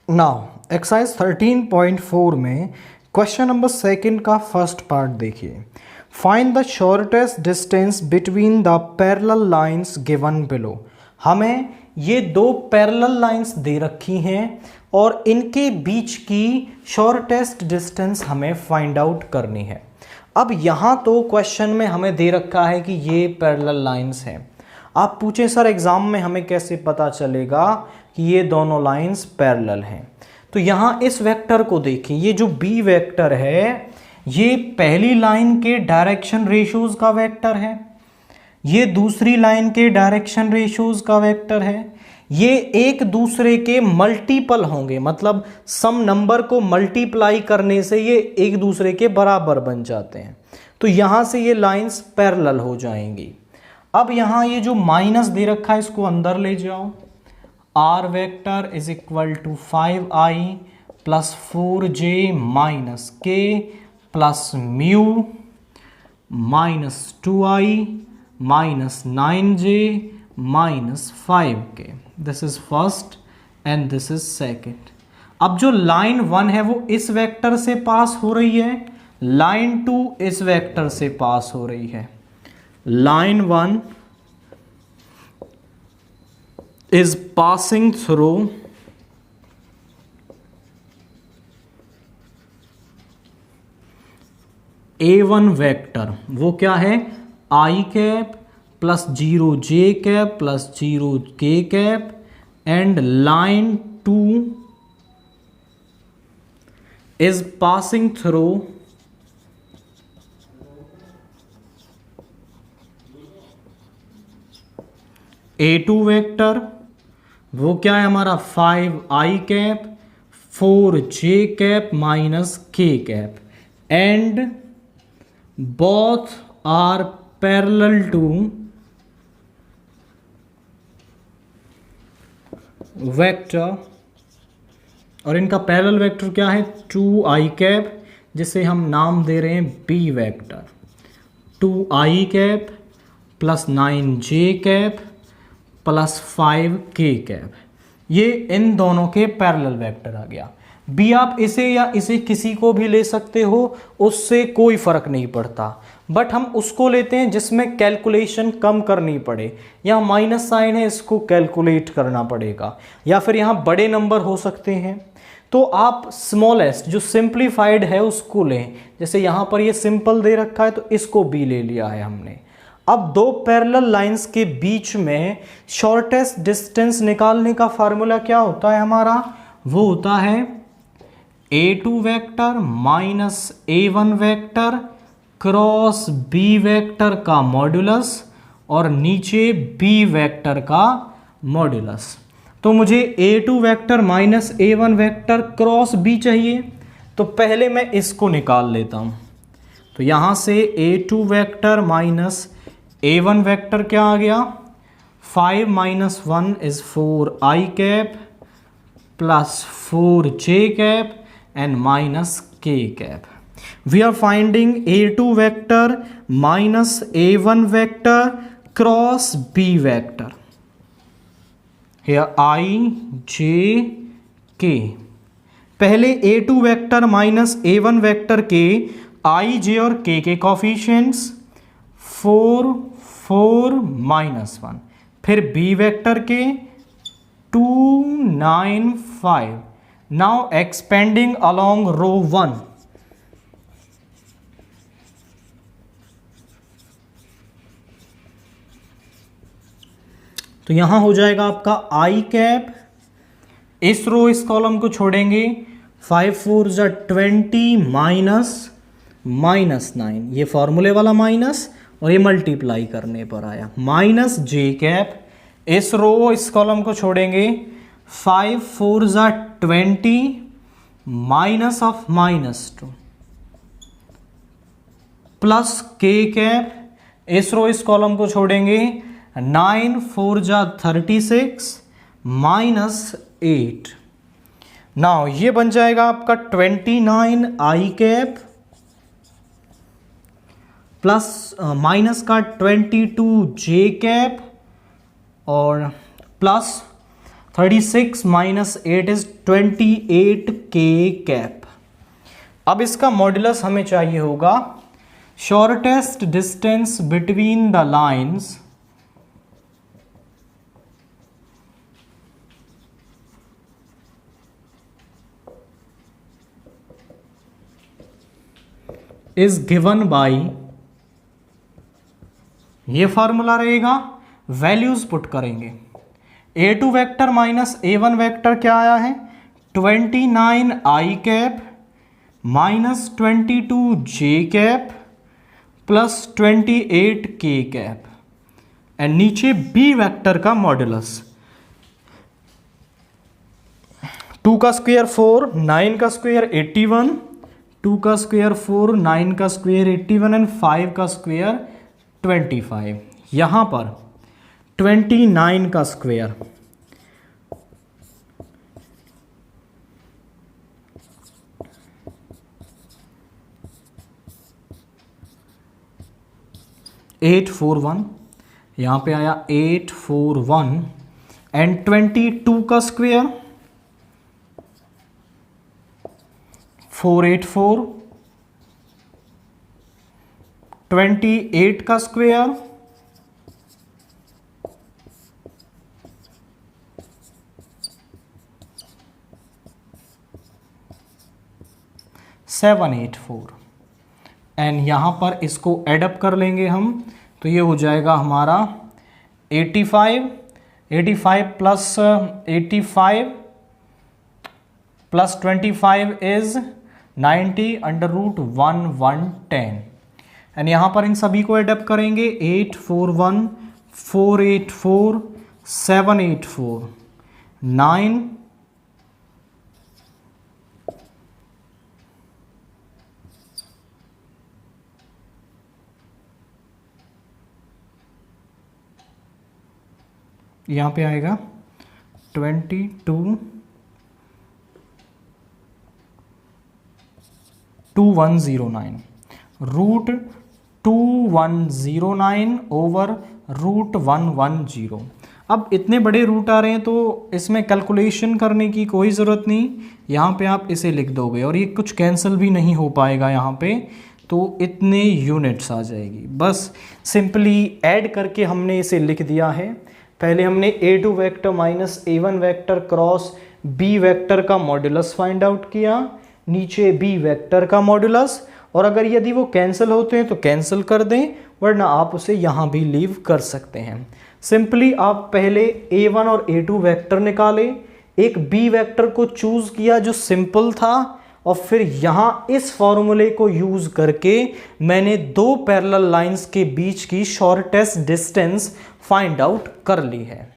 Now exercise 13.4 में question number second का first part देखिए। Find the shortest distance between the parallel lines given below. हमें ये दो पैरेलल लाइंस दे रखी हैं और इनके बीच की शॉर्टेस्ट डिस्टेंस हमें फाइंड आउट करनी है। अब यहाँ तो क्वेश्चन में हमें दे रखा है कि ये पैरेलल लाइंस हैं। आप पूछें सर एग्जाम में हमें कैसे पता चलेगा कि ये दोनों लाइंस पैरेलल हैं। तो यहाँ इस वेक्टर को देखिए, ये जो बी वेक्टर है ये पहली लाइन के डायरेक्शन रेशियोज का वेक्टर है, ये दूसरी लाइन के डायरेक्शन रेशियोज का वेक्टर है। ये एक दूसरे के मल्टीपल होंगे, मतलब सम नंबर को मल्टीप्लाई करने से ये एक दूसरे के बराबर बन जाते हैं। तो यहाँ से ये लाइंस पैरेलल हो जाएंगी। अब यहाँ ये जो माइनस दे रखा है इसको अंदर ले जाओ। R vector is equal to 5i plus 4j minus k plus mu minus 2i minus 9j minus 5k। This is first and this is second. अब जो लाइन 1 है वो इस वेक्टर से पास हो रही है, लाइन 2 इस वेक्टर से पास हो रही है। Line 1 is passing through A1 vector, वो क्या है i cap plus 0j cap plus 0k cap, and line 2 is passing through A2 vector, वो क्या है हमारा 5i cap 4j cap minus k cap, and both are parallel to vector, और इनका parallel vector क्या है 2i कैप, जिसे हम नाम दे रहे हैं b vector. 2i cap plus 9j cap plus 5k cap, ये इन दोनों के पैरेलल वेक्टर आ गया। बी आप इसे या इसे किसी को भी ले सकते हो, उससे कोई फर्क नहीं पड़ता, बट हम उसको लेते हैं जिसमें कैलकुलेशन कम करनी पड़े। यहाँ माइनस साइन है, इसको कैलकुलेट करना पड़ेगा, या फिर यहाँ बड़े नंबर हो सकते हैं। तो आप स्मॉलेस्ट जो सिंप्लीफाइड है उसको लें, जैसे यहाँ पर ये सिंपल दे रखा है तो इसको बी ले लिया है हमने। अब दो पैरेलल लाइंस के बीच में शॉर्टेस्ट डिस्टेंस निकालने का फार्मूला क्या होता है हमारा, वो होता है A2 vector minus A1 vector cross B vector का मॉड्यूलस और नीचे B वेक्टर का मॉड्यूलस। तो मुझे A2 vector minus A1 vector cross B चाहिए, तो पहले मैं इसको निकाल लेता हूं। तो यहां से A2 vector minus A1 vector क्या आ गया, 5 minus 1 is 4i cap plus 4j cap and minus k cap. We are finding A2 vector minus A1 vector cross B vector. Here i j k। पहले A2 vector minus A1 vector के i j और k के coefficients 4 4 minus 1, फिर B vector के 2 9 5। Now expanding along रो 1, तो यहां हो जाएगा आपका i कैप, इस रो इस कॉलम को छोड़ेंगे, 5 4 जा 20 माइनस माइनस 9, ये फॉर्मूले वाला माइनस और ये मल्टीप्लाई करने पर आया माइनस j कैप। इस रो इस कॉलम को छोड़ेंगे, 5 4 जा 20 minus of minus 2 plus k cap. इस रो इस कॉलम को छोड़ेंगे, 9 4 जा 36 माइनस 8। नाउ ये बन जाएगा आपका 29i कैप प्लस माइनस का 22j कैप और प्लस 36 माइनस 8 इज 28 के कैप। अब इसका मॉड्यूलस हमें चाहिए होगा shortest distance between the lines is given by, ये फॉर्मूला रहेगा, वैल्यूज पुट करेंगे। a2 vector minus a1 vector क्या आया है 29 i cap minus 22 j cap plus 28 k cap, and नीचे b वेक्टर का मॉड्यूलस 2 का स्क्वायर 4, 9 का स्क्वायर 81, 2 का स्क्वायर 4, 9 का स्क्वायर 81 एंड 5 का स्क्वायर 25। यहां पर 29 का स्क्वायर $841, यहां पे आया 841 एंड 22 का स्क्वायर 484, 28 का स्क्वायर 784, एंड यहां पर इसको एडअप कर लेंगे हम, तो ये हो जाएगा हमारा 85 plus 85 plus 25 is 90 under root 110, and यहां पर इन सभी को एडअप करेंगे 841, 484, 784, 9 यहाँ पे आएगा 22 2109 रूट 2109 ओवर रूट 110। अब इतने बड़े रूट आ रहे हैं तो इसमें कैलकुलेशन करने की कोई ज़रूरत नहीं, यहाँ पे आप इसे लिख दोगे और ये कुछ कैंसिल भी नहीं हो पाएगा यहाँ पे, तो इतने यूनिट्स आ जाएगी। बस सिंपली ऐड करके हमने इसे लिख दिया है। पहले हमने a2 vector minus a1 vector cross b vector का मॉड्यूलस फाइंड आउट किया, नीचे b वेक्टर का मॉड्यूलस, और अगर यदि वो कैंसिल होते हैं तो कैंसिल कर दें, वरना आप उसे यहाँ भी लीव कर सकते हैं। सिंपली आप पहले a1 और a2 वेक्टर निकाले, एक b वेक्टर को चूज किया जो सिंपल था, और फिर यहाँ इस फॉर्मूले को यूज करके मैंने दो पैरेलल लाइंस के बीच की शॉर्टेस्ट डिस्टेंस फाइंड आउट कर ली है।